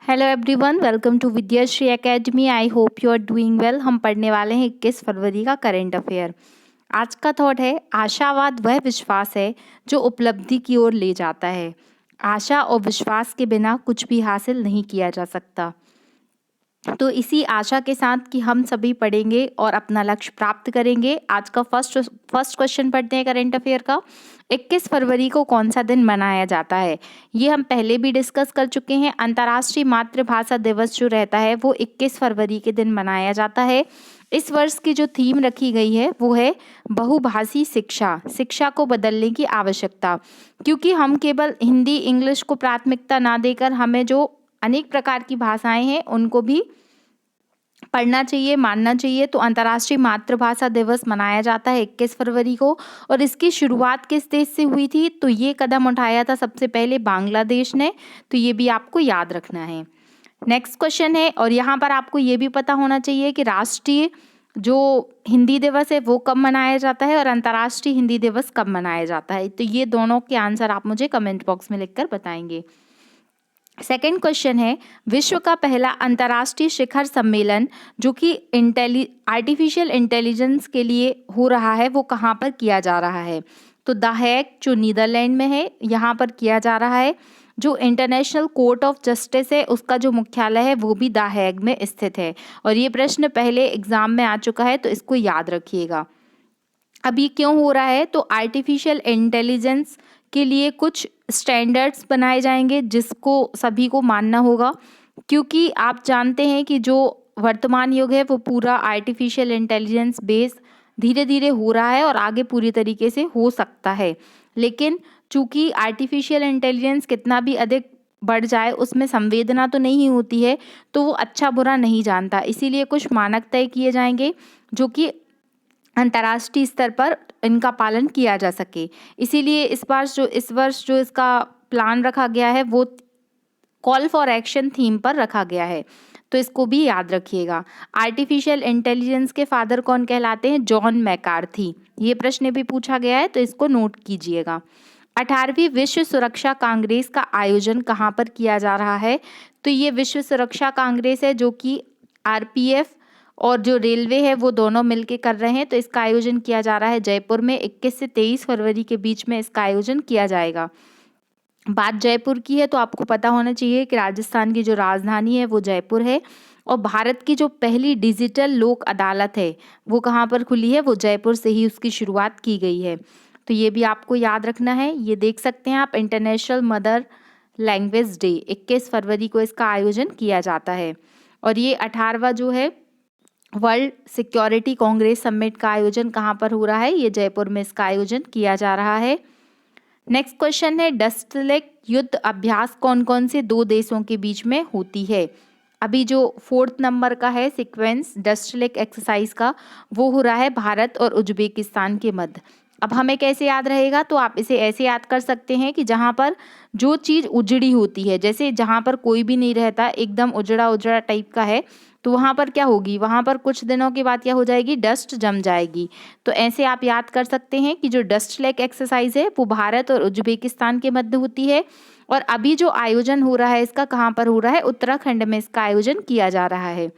Hello everyone, welcome to Vidyashree academy. I hope you are doing well. हम पढ़ने वाले हैं 21 फरवरी का करंट अफेयर। आज का थॉट है, आशावाद वह विश्वास है जो उपलब्धि की ओर ले जाता है। आशा और विश्वास के बिना कुछ भी हासिल नहीं किया जा सकता। तो इसी आशा के साथ कि हम सभी पढ़ेंगे और अपना लक्ष्य प्राप्त करेंगे, आज का फर्स्ट क्वेश्चन पढ़ते हैं करंट अफेयर का। 21 फरवरी को कौन सा दिन मनाया जाता है? ये हम पहले भी डिस्कस कर चुके हैं। अंतर्राष्ट्रीय मातृभाषा दिवस जो रहता है वो 21 फरवरी के दिन मनाया जाता है। इस वर्ष की जो थीम रखी गई है वो है बहुभाषी शिक्षा, शिक्षा को बदलने की आवश्यकता। क्योंकि हम केवल हिंदी इंग्लिश को प्राथमिकता ना देकर हमें जो अनेक प्रकार की भाषाएं हैं उनको भी पढ़ना चाहिए, मानना चाहिए। तो अंतर्राष्ट्रीय मातृभाषा दिवस मनाया जाता है 21 फरवरी को। और इसकी शुरुआत किस देश से हुई थी? तो ये कदम उठाया था सबसे पहले बांग्लादेश ने। तो ये भी आपको याद रखना है। नेक्स्ट क्वेश्चन है, और यहाँ पर आपको ये भी पता होना चाहिए कि राष्ट्रीय जो हिंदी दिवस है वो कब मनाया जाता है और अंतर्राष्ट्रीय हिंदी दिवस कब मनाया जाता है। तो ये दोनों के आंसर आप मुझे कमेंट बॉक्स में लिखकर बताएंगे। सेकेंड क्वेश्चन है, विश्व का पहला अंतर्राष्ट्रीय शिखर सम्मेलन जो कि आर्टिफिशियल इंटेलिजेंस के लिए हो रहा है वो कहाँ पर किया जा रहा है? तो द हेग जो नीदरलैंड में है, यहाँ पर किया जा रहा है। जो इंटरनेशनल कोर्ट ऑफ जस्टिस है उसका जो मुख्यालय है वो भी द हेग में स्थित है। और ये प्रश्न पहले एग्जाम में आ चुका है तो इसको याद रखिएगा। अब ये क्यों हो रहा है? तो आर्टिफिशियल इंटेलिजेंस के लिए कुछ स्टैंडर्ड्स बनाए जाएंगे जिसको सभी को मानना होगा। क्योंकि आप जानते हैं कि जो वर्तमान युग है वो पूरा आर्टिफिशियल इंटेलिजेंस बेस धीरे धीरे हो रहा है और आगे पूरी तरीके से हो सकता है। लेकिन चूंकि आर्टिफिशियल इंटेलिजेंस कितना भी अधिक बढ़ जाए उसमें संवेदना तो नहीं होती है, तो वो अच्छा बुरा नहीं जानता। इसीलिए कुछ मानक तय किए जाएंगे जो कि अंतर्राष्ट्रीय स्तर पर इनका पालन किया जा सके। इसीलिए इस वर्ष जो इसका प्लान रखा गया है वो कॉल फॉर एक्शन थीम पर रखा गया है। तो इसको भी याद रखिएगा। आर्टिफिशियल इंटेलिजेंस के फादर कौन कहलाते हैं? John McCarthy. ये प्रश्न भी पूछा गया है तो इसको नोट कीजिएगा। 18वीं विश्व सुरक्षा कांग्रेस का आयोजन कहाँ पर किया जा रहा है? तो ये विश्व सुरक्षा कांग्रेस है जो कि आरपीएफ और जो रेलवे है वो दोनों मिलके कर रहे हैं। तो इसका आयोजन किया जा रहा है जयपुर में। 21 से 23 फरवरी के बीच में इसका आयोजन किया जाएगा। बात जयपुर की है तो आपको पता होना चाहिए कि राजस्थान की जो राजधानी है वो जयपुर है। और भारत की जो पहली डिजिटल लोक अदालत है वो कहाँ पर खुली है? वो जयपुर से ही उसकी शुरुआत की गई है। तो ये भी आपको याद रखना है। ये देख सकते हैं आप, इंटरनेशनल मदर लैंग्वेज डे 21 फरवरी को इसका आयोजन किया जाता है। और ये 18वां जो है वर्ल्ड सिक्योरिटी कांग्रेस समिट का आयोजन कहाँ पर हो रहा है? ये जयपुर में इसका आयोजन किया जा रहा है। नेक्स्ट क्वेश्चन है, डस्ट लेक युद्ध अभ्यास कौन कौन से दो देशों के बीच में होती है? अभी जो 4th नंबर का है सीक्वेंस डस्ट लेक एक्सरसाइज का, वो हो रहा है भारत और उज्बेकिस्तान के मध्य। अब हमें कैसे याद रहेगा? तो आप इसे ऐसे याद कर सकते हैं कि जहाँ पर जो चीज़ उजड़ी होती है, जैसे जहाँ पर कोई भी नहीं रहता, एकदम उजड़ा उजड़ा टाइप का है, तो वहाँ पर क्या होगी? वहाँ पर कुछ दिनों के बाद क्या हो जाएगी? डस्ट जम जाएगी। तो ऐसे आप याद कर सकते हैं कि जो डस्ट लेक एक्सरसाइज है वो भारत और उज्बेकिस्तान के मध्य होती है। और अभी जो आयोजन हो रहा है इसका कहाँ पर हो रहा है? उत्तराखंड में इसका आयोजन किया जा रहा है।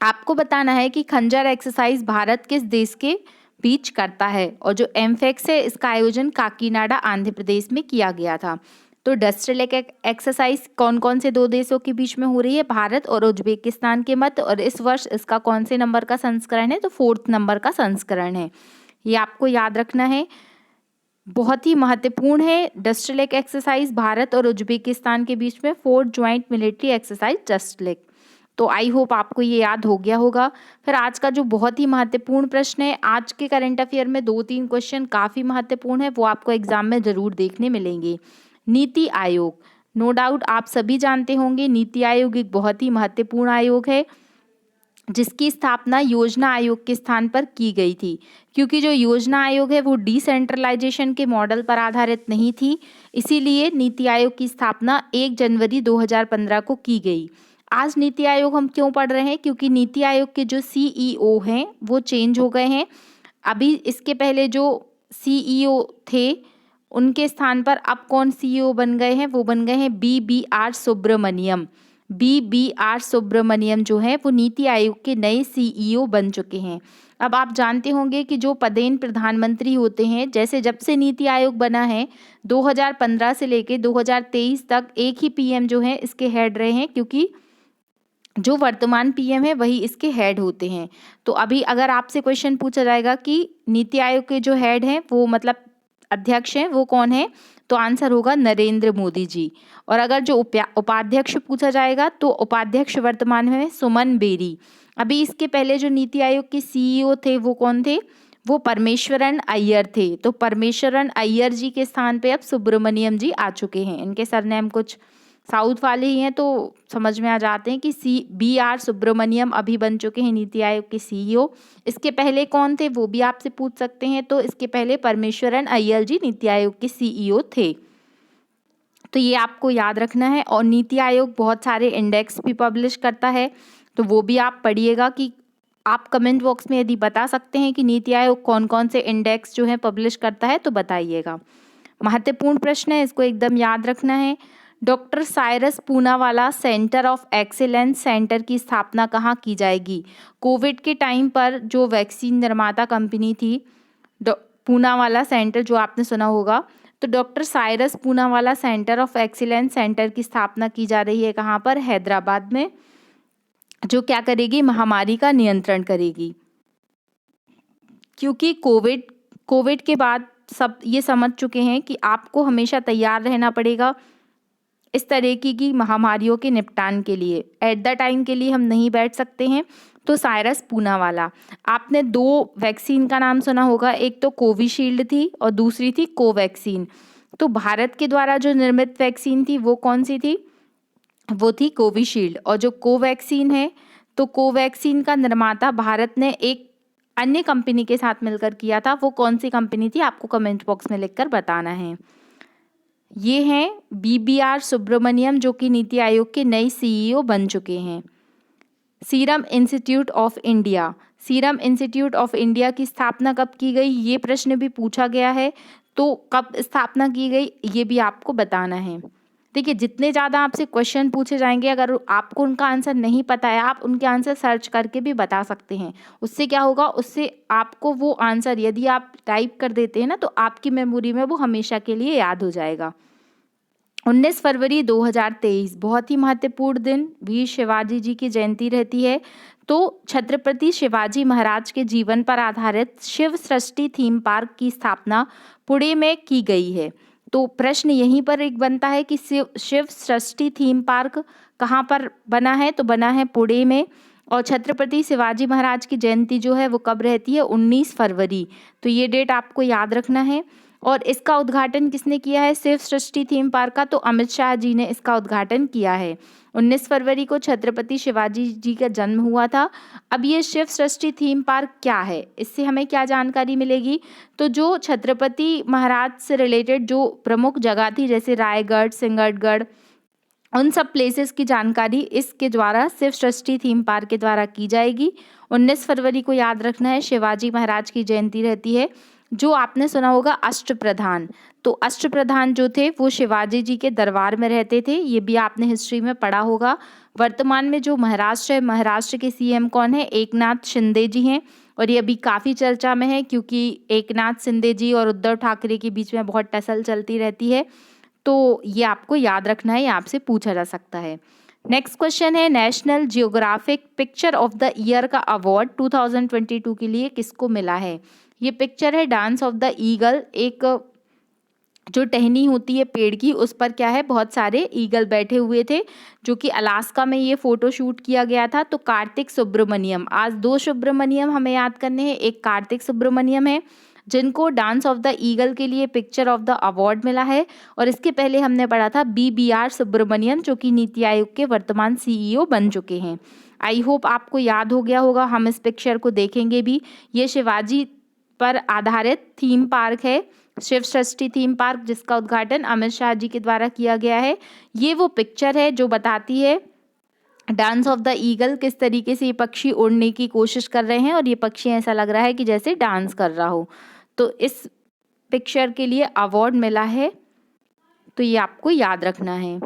आपको बताना है कि खंजर एक्सरसाइज भारत किस देश के बीच करता है? और जो एमफेक्स है इसका आयोजन काकीनाडा आंध्र प्रदेश में किया गया था। तो डस्ट लेक एक्सरसाइज कौन कौन से दो देशों के बीच में हो रही है? भारत और उज्बेकिस्तान के मध्य। और इस वर्ष इसका कौन से नंबर का संस्करण है? तो 4th नंबर का संस्करण है। ये आपको याद रखना है, बहुत ही महत्वपूर्ण है। डस्ट लेक एक्सरसाइज भारत और उज्बेकिस्तान के बीच में 4th joint military exercise dust lake. तो आई होप आपको ये याद हो गया होगा। फिर आज का जो बहुत ही महत्वपूर्ण प्रश्न है, आज के करंट अफेयर में 2-3 क्वेश्चन काफ़ी महत्वपूर्ण है, वो आपको एग्जाम में ज़रूर देखने मिलेंगे। नीति आयोग, नो डाउट आप सभी जानते होंगे, नीति आयोग एक बहुत ही महत्वपूर्ण आयोग है जिसकी स्थापना योजना आयोग के स्थान पर की गई थी। क्योंकि जो योजना आयोग है वो डिसेंट्रलाइजेशन के मॉडल पर आधारित नहीं थी, इसीलिए नीति आयोग की स्थापना 1 जनवरी 2015 को की गई। आज नीति आयोग हम क्यों पढ़ रहे हैं? क्योंकि नीति आयोग के जो सीईओ हैं वो चेंज हो गए हैं। अभी इसके पहले जो सीईओ थे उनके स्थान पर अब कौन सीईओ बन गए हैं? वो बन गए हैं BBR सुब्रमण्यम। BBR सुब्रमण्यम जो है वो नीति आयोग के नए CEO बन चुके हैं। अब आप जानते होंगे कि जो पदेन प्रधानमंत्री होते हैं, जैसे जब से नीति आयोग बना है 2015 से लेके 2023 तक एक ही PM जो है इसके हेड रहे हैं, क्योंकि जो वर्तमान PM है वही इसके हेड होते हैं। तो अभी अगर आपसे क्वेश्चन पूछा जाएगा कि नीति आयोग के जो हेड हैं वो मतलब अध्यक्ष हैं वो कौन है, तो आंसर होगा नरेंद्र मोदी जी। और अगर जो उपाध्यक्ष पूछा जाएगा तो उपाध्यक्ष वर्तमान में सुमन बेरी। अभी इसके पहले जो नीति आयोग के CEO थे वो कौन थे, वो परमेश्वरन अय्यर थे। तो परमेश्वरन अय्यर जी के स्थान पे अब सुब्रमण्यम जी आ चुके हैं। इनके सरनेम कुछ साउथ वाले ही हैं तो समझ में आ जाते हैं कि BR सुब्रमण्यम अभी बन चुके हैं नीति आयोग के CEO। इसके पहले कौन थे वो भी आपसे पूछ सकते हैं, तो इसके पहले परमेश्वरन अय्यर जी नीति आयोग के CEO थे। तो ये आपको याद रखना है। और नीति आयोग बहुत सारे इंडेक्स भी पब्लिश करता है, तो वो भी आप पढ़िएगा कि आप कमेंट बॉक्स में यदि बता सकते हैं कि नीति आयोग कौन कौन से इंडेक्स जो है पब्लिश करता है तो बताइएगा। महत्वपूर्ण प्रश्न है, इसको एकदम याद रखना है। Doctor Cyrus Poonawalla centre of excellence centre की स्थापना कहाँ की जाएगी? कोविड के टाइम पर जो वैक्सीन निर्माता कंपनी थी पूनावाला सेंटर, जो आपने सुना होगा, तो doctor Cyrus Poonawalla centre of excellence centre की स्थापना की जा रही है कहाँ पर? हैदराबाद में, जो क्या करेगी? महामारी का नियंत्रण करेगी। क्योंकि कोविड के बाद सब ये समझ चुके हैं कि आपको हमेशा तैयार रहना पड़ेगा इस तरह की महामारियों के निपटान के लिए। एट द टाइम के लिए हम नहीं बैठ सकते हैं। तो साइरस पूनावाला। आपने 2 वैक्सीन का नाम सुना होगा, एक तो कोविशील्ड थी और दूसरी थी कोवैक्सीन। तो भारत के द्वारा जो निर्मित वैक्सीन थी वो कौन सी थी? वो थी कोविशील्ड। और जो कोवैक्सीन है, तो कोवैक्सीन का निर्माता भारत ने एक अन्य कंपनी के साथ मिलकर किया था। वो कौन सी कंपनी थी आपको कमेंट बॉक्स में लिखकर बताना है। ये हैं BBR सुब्रमण्यम, जो कि नीति आयोग के नए CEO बन चुके हैं। Serum institute of India. Serum institute of India की स्थापना कब की गई, ये प्रश्न भी पूछा गया है। तो कब स्थापना की गई ये भी आपको बताना है। देखिए, जितने ज़्यादा आपसे क्वेश्चन पूछे जाएंगे, अगर आपको उनका आंसर नहीं पता है, आप उनके आंसर सर्च करके भी बता सकते हैं। उससे क्या होगा, उससे आपको वो आंसर यदि आप टाइप कर देते हैं ना, तो आपकी मेमोरी में वो हमेशा के लिए याद हो जाएगा। 19 फरवरी 2023 बहुत ही महत्वपूर्ण दिन, वीर शिवाजी जी की जयंती रहती है। तो छत्रपति शिवाजी महाराज के जीवन पर आधारित शिव सृष्टि थीम पार्क की स्थापना पुणे में की गई है। तो प्रश्न यहीं पर एक बनता है कि शिव सृष्टि थीम पार्क कहाँ पर बना है, तो बना है पुणे में। और छत्रपति शिवाजी महाराज की जयंती जो है वो कब रहती है? 19 फरवरी। तो ये डेट आपको याद रखना है। और इसका उद्घाटन किसने किया है शिव सृष्टि थीम पार्क का? तो अमित शाह जी ने इसका उद्घाटन किया है। 19 फरवरी को छत्रपति शिवाजी जी का जन्म हुआ था। अब ये शिव सृष्टि थीम पार्क क्या है, इससे हमें क्या जानकारी मिलेगी? तो जो छत्रपति महाराज से रिलेटेड जो प्रमुख जगह थी, जैसे रायगढ़, सिंहगढ़, उन सब प्लेसेस की जानकारी इसके द्वारा शिव सृष्टि थीम पार्क के द्वारा की जाएगी। 19 फरवरी को याद रखना है, शिवाजी महाराज की जयंती रहती है। जो आपने सुना होगा अष्टप्रधान, तो अष्टप्रधान जो थे वो शिवाजी जी के दरबार में रहते थे, ये भी आपने हिस्ट्री में पढ़ा होगा। वर्तमान में जो महाराष्ट्र है, महाराष्ट्र के CM कौन है? एकनाथ शिंदे जी हैं। और ये अभी काफ़ी चर्चा में है, क्योंकि एकनाथ शिंदे जी और उद्धव ठाकरे के बीच में बहुत टसल चलती रहती है। तो ये आपको याद रखना है, ये आपसे पूछा जा सकता है। नेक्स्ट क्वेश्चन है, national geographic picture of the year का अवार्ड 2022 के लिए किसको मिला है? ये पिक्चर है डांस ऑफ द ईगल। एक जो टहनी होती है पेड़ की, उस पर क्या है, बहुत सारे ईगल बैठे हुए थे, जो कि अलास्का में ये फोटो शूट किया गया था। तो कार्तिक सुब्रमण्यम, आज 2 सुब्रमण्यम हमें याद करने हैं। एक कार्तिक सुब्रमण्यम है जिनको डांस ऑफ द ईगल के लिए पिक्चर ऑफ द अवार्ड मिला है। और इसके पहले हमने पढ़ा था BBR सुब्रमण्यम, जो कि नीति आयोग के वर्तमान CEO बन चुके हैं। आई होप आपको याद हो गया होगा, हम इस पिक्चर को देखेंगे भी। ये शिवाजी पर आधारित थीम पार्क है, शिव सृष्टि थीम पार्क, जिसका उद्घाटन अमित शाह जी के द्वारा किया गया है। ये वो पिक्चर है जो बताती है डांस ऑफ द ईगल, किस तरीके से ये पक्षी उड़ने की कोशिश कर रहे हैं और ये पक्षी ऐसा लग रहा है कि जैसे डांस कर रहा हो। तो इस पिक्चर के लिए अवार्ड मिला है, तो ये आपको याद रखना है।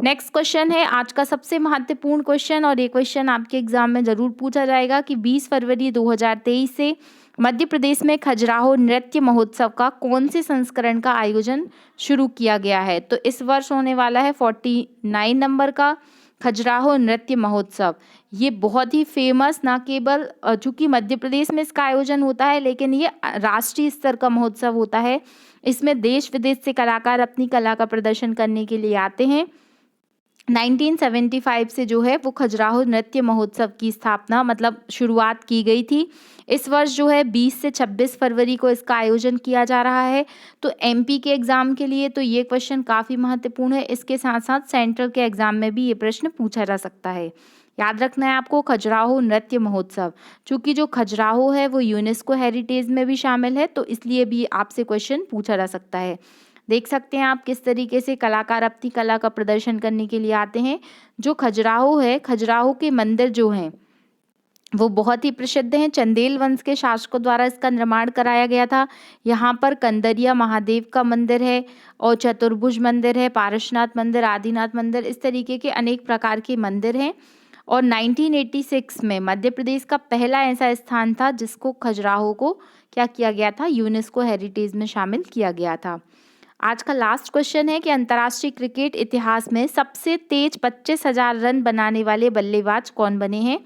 नेक्स्ट क्वेश्चन है आज का सबसे महत्वपूर्ण क्वेश्चन, और ये क्वेश्चन आपके एग्जाम में जरूर पूछा जाएगा कि 20 फरवरी 2023 से मध्य प्रदेश में खजुराहो नृत्य महोत्सव का कौन से संस्करण का आयोजन शुरू किया गया है। तो इस वर्ष होने वाला है 49 नंबर का खजुराहो नृत्य महोत्सव। ये बहुत ही फेमस, ना केवल चूंकि मध्य प्रदेश में इसका आयोजन होता है, लेकिन ये राष्ट्रीय स्तर का महोत्सव होता है। इसमें देश विदेश से कलाकार अपनी कला का प्रदर्शन करने के लिए आते हैं। 1975 से जो है वो खजुराहो नृत्य महोत्सव की स्थापना मतलब शुरुआत की गई थी। इस वर्ष जो है 20 से 26 फरवरी को इसका आयोजन किया जा रहा है। तो एमपी के एग्ज़ाम के लिए तो ये क्वेश्चन काफ़ी महत्वपूर्ण है। इसके साथ साथ सेंट्रल के एग्ज़ाम में भी ये प्रश्न पूछा जा सकता है। याद रखना है आपको खजुराहो नृत्य महोत्सव, चूँकि जो खजुराहो है वो यूनेस्को हेरिटेज में भी शामिल है, तो इसलिए भी आपसे क्वेश्चन पूछा जा सकता है। देख सकते हैं आप किस तरीके से कलाकार अपनी कला का प्रदर्शन करने के लिए आते हैं। जो खजुराहो है, खजुराहो के मंदिर जो हैं वो बहुत ही प्रसिद्ध हैं। चंदेल वंश के शासकों द्वारा इसका निर्माण कराया गया था। यहाँ पर कंदरिया महादेव का मंदिर है और चतुर्भुज मंदिर है, पारसनाथ मंदिर, आदिनाथ मंदिर, इस तरीके के अनेक प्रकार के मंदिर हैं। और 1986 में मध्य प्रदेश का पहला ऐसा स्थान था जिसको खजुराहो को क्या किया गया था, यूनेस्को हेरिटेज में शामिल किया गया था। आज का लास्ट क्वेश्चन है कि अंतर्राष्ट्रीय क्रिकेट इतिहास में सबसे तेज 25,000 रन बनाने वाले बल्लेबाज कौन बने हैं।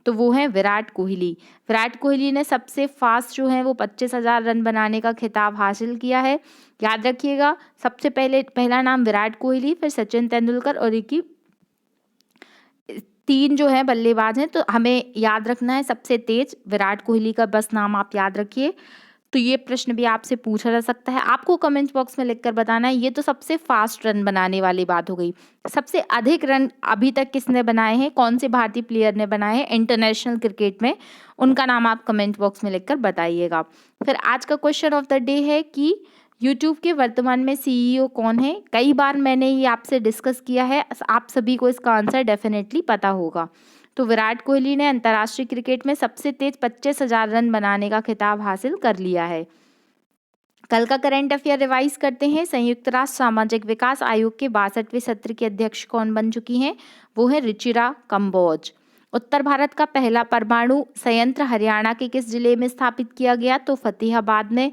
तो वो हैं विराट कोहली। विराट कोहली ने सबसे फास्ट जो है वो 25,000 रन बनाने का खिताब हासिल किया है। याद रखिएगा, सबसे पहला नाम विराट कोहली, फिर सचिन तेंदुलकर और इनकी 3 जो है बल्लेबाज हैं। तो हमें याद रखना है सबसे तेज विराट कोहली का बस नाम आप याद रखिए। तो ये प्रश्न भी आपसे पूछा जा सकता है, आपको कमेंट बॉक्स में लिखकर बताना है। ये तो सबसे फास्ट रन बनाने वाली बात हो गई। सबसे अधिक रन अभी तक किसने बनाए हैं, कौन से भारतीय प्लेयर ने बनाए हैं इंटरनेशनल क्रिकेट में, उनका नाम आप कमेंट बॉक्स में लिखकर बताइएगा। फिर आज का क्वेश्चन ऑफ द डे है कि यूट्यूब के वर्तमान में सीईओ कौन है। कई बार मैंने ये आपसे डिस्कस किया है, आप सभी को इसका आंसर डेफिनेटली पता होगा। तो विराट कोहली ने अंतर्राष्ट्रीय क्रिकेट में सबसे तेज 25,000 रन बनाने का खिताब हासिल कर लिया है। कल का करंट अफेयर रिवाइज करते हैं। संयुक्त राष्ट्र सामाजिक विकास आयोग के 62वें सत्र की अध्यक्ष कौन बन चुकी हैं, वो है रुचिरा कंबोज। उत्तर भारत का पहला परमाणु संयंत्र हरियाणा के किस जिले में स्थापित किया गया, तो फतेहाबाद में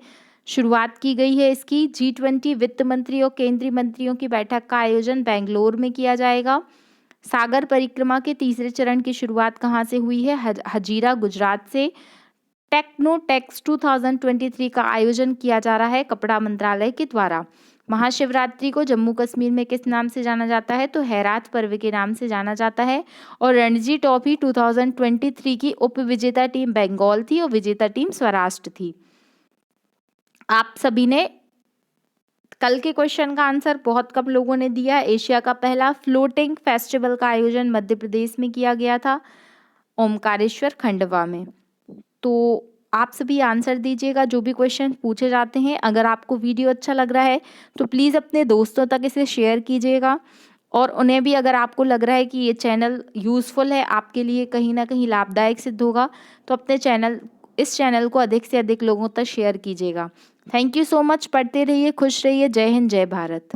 शुरुआत की गई है इसकी। G20 वित्त मंत्री और केंद्रीय मंत्रियों की बैठक का आयोजन बेंगलोर में किया जाएगा। सागर परिक्रमा के तीसरे चरण की शुरुआत कहाँ से हुई है, हजीरा गुजरात से। टेक्नोटेक्स 2023 का आयोजन किया जा रहा है कपड़ा मंत्रालय के द्वारा। महाशिवरात्रि को जम्मू कश्मीर में किस नाम से जाना जाता है, तो हैरात पर्व के नाम से जाना जाता है। और रणजी ट्रॉफी 2023 की उप विजेता टीम बंगाल थी और विजेता टीम स्वराष्ट्र थी। आप सभी ने कल के क्वेश्चन का आंसर बहुत कम लोगों ने दिया। एशिया का पहला फ्लोटिंग फेस्टिवल का आयोजन मध्य प्रदेश में किया गया था, ओमकारेश्वर खंडवा में। तो आप सभी आंसर दीजिएगा जो भी क्वेश्चन पूछे जाते हैं। अगर आपको वीडियो अच्छा लग रहा है तो प्लीज़ अपने दोस्तों तक इसे शेयर कीजिएगा, और उन्हें भी अगर आपको लग रहा है कि ये चैनल यूज़फुल है, आपके लिए कहीं ना कहीं लाभदायक सिद्ध होगा, तो अपने इस चैनल को अधिक से अधिक लोगों तक शेयर कीजिएगा। Thank you so much. पढ़ते रहिए, खुश रहिए। जय हिंद, जय भारत।